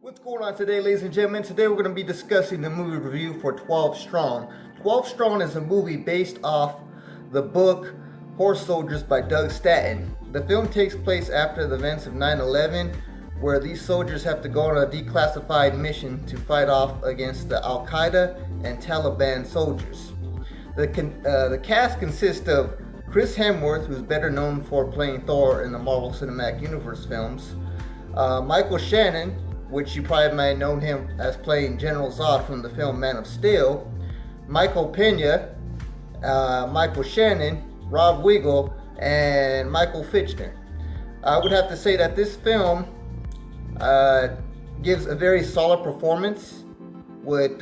What's going on today, ladies and gentlemen? Today we're going to be discussing the movie review for 12 Strong. 12 Strong is a movie based off the book Horse Soldiers by Doug Stanton. The film takes place after the events of 9/11, where these soldiers have to go on a declassified mission to fight off against the Al Qaeda and Taliban soldiers. The cast consists of Chris Hemsworth, who's better known for playing Thor in the Marvel Cinematic Universe films, Michael Shannon, which you probably might have known him as playing General Zod from the film Man of Steel, Michael Pena, Michael Shannon, Rob Riggle, and Michael Fichtner. I would have to say that this film gives a very solid performance with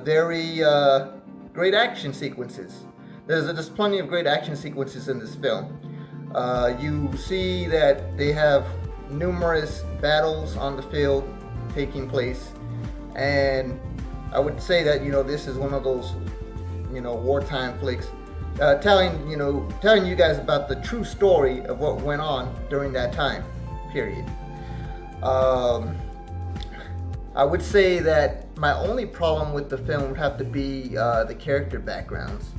very great action sequences. There's plenty of great action sequences in this film. You see that they have numerous battles on the field taking place, and I would say that this is one of those wartime flicks, telling you guys about the true story of what went on during that time period. I would say that my only problem with the film would have to be the character backgrounds.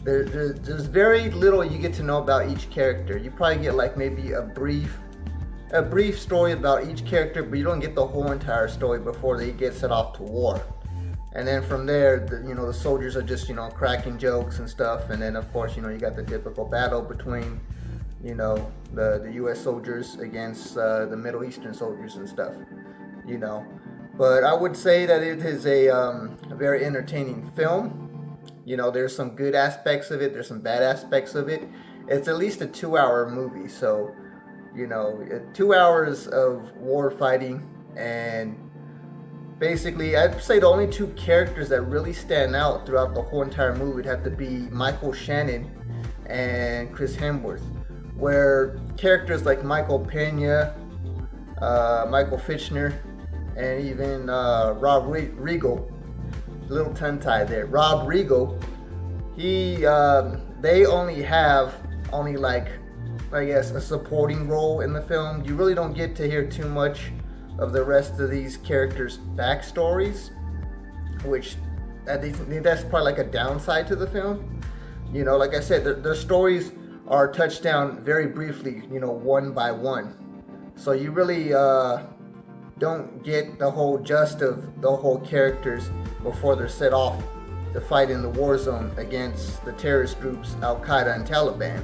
There's very little you get to know about each character. You probably get like maybe a brief story about each character, but you don't get the whole entire story before they get set off to war. And then from there, the soldiers are just cracking jokes and stuff. And then of course you got the typical battle between the U.S. soldiers against the Middle Eastern soldiers and stuff. But I would say that it is a very entertaining film. There's some good aspects of it. There's some bad aspects of it. It's at least a 2-hour movie, so 2 hours of war fighting, and basically I'd say the only two characters that really stand out throughout the whole entire movie would have to be Michael Shannon and Chris Hemsworth, where characters like Michael Pena, Michael Fichtner, and even Rob Riggle, a little tongue-tied there, Rob Riggle, they only have like, I guess, a supporting role in the film. You really don't get to hear too much of the rest of these characters' backstories, which I think that's probably like a downside to the film. Like I said, their stories are touched down very briefly, one by one. So you really don't get the whole gist of the whole characters before they're set off to fight in the war zone against the terrorist groups Al Qaeda and Taliban.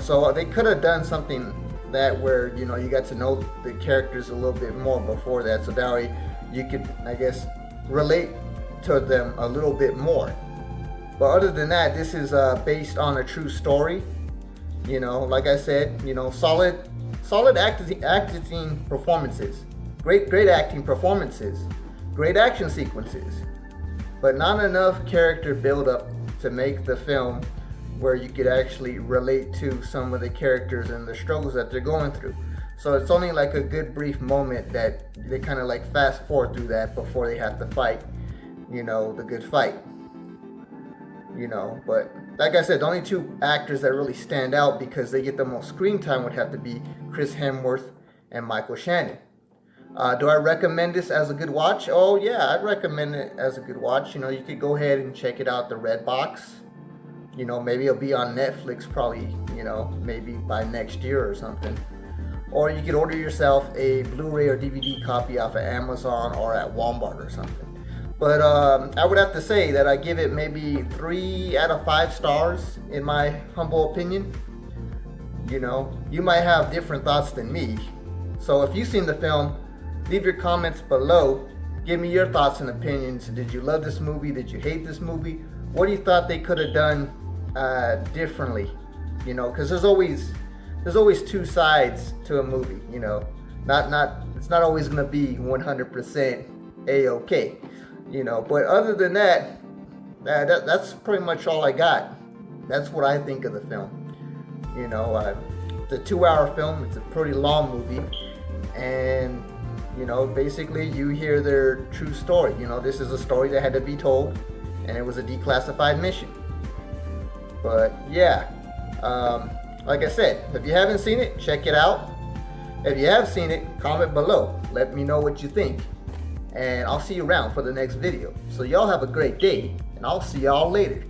So they could have done something that where you got to know the characters a little bit more before that, so that way you could, I guess, relate to them a little bit more. But other than that, this is based on a true story. Like I said, solid acting performances, great acting performances, great action sequences, but not enough character build up to make the film where you could actually relate to some of the characters and the struggles that they're going through. So it's only like a good brief moment that they kind of like fast forward through that before they have to fight, the good fight. But like I said, the only two actors that really stand out because they get the most screen time would have to be Chris Hemsworth and Michael Shannon. Do I recommend this as a good watch? Oh yeah, I'd recommend it as a good watch. You could go ahead and check it out, the Redbox. Maybe it'll be on Netflix probably, maybe by next year or something. Or you could order yourself a Blu-ray or DVD copy off of Amazon or at Walmart or something. But I would have to say that I give it maybe 3 out of 5 stars in my humble opinion. You might have different thoughts than me. So if you've seen the film, leave your comments below. Give me your thoughts and opinions. Did you love this movie? Did you hate this movie? What do you thought they could have done differently? Because there's always two sides to a movie. It's not always gonna be 100% a-okay. But other than that, that's pretty much all I got. That's what I think of the film. It's a 2-hour film. It's a pretty long movie, and basically you hear their true story. This is a story that had to be told, and it was a declassified mission. But yeah, like I said, if you haven't seen it, check it out. If you have seen it, comment below. Let me know what you think. And I'll see you around for the next video. So y'all have a great day, and I'll see y'all later.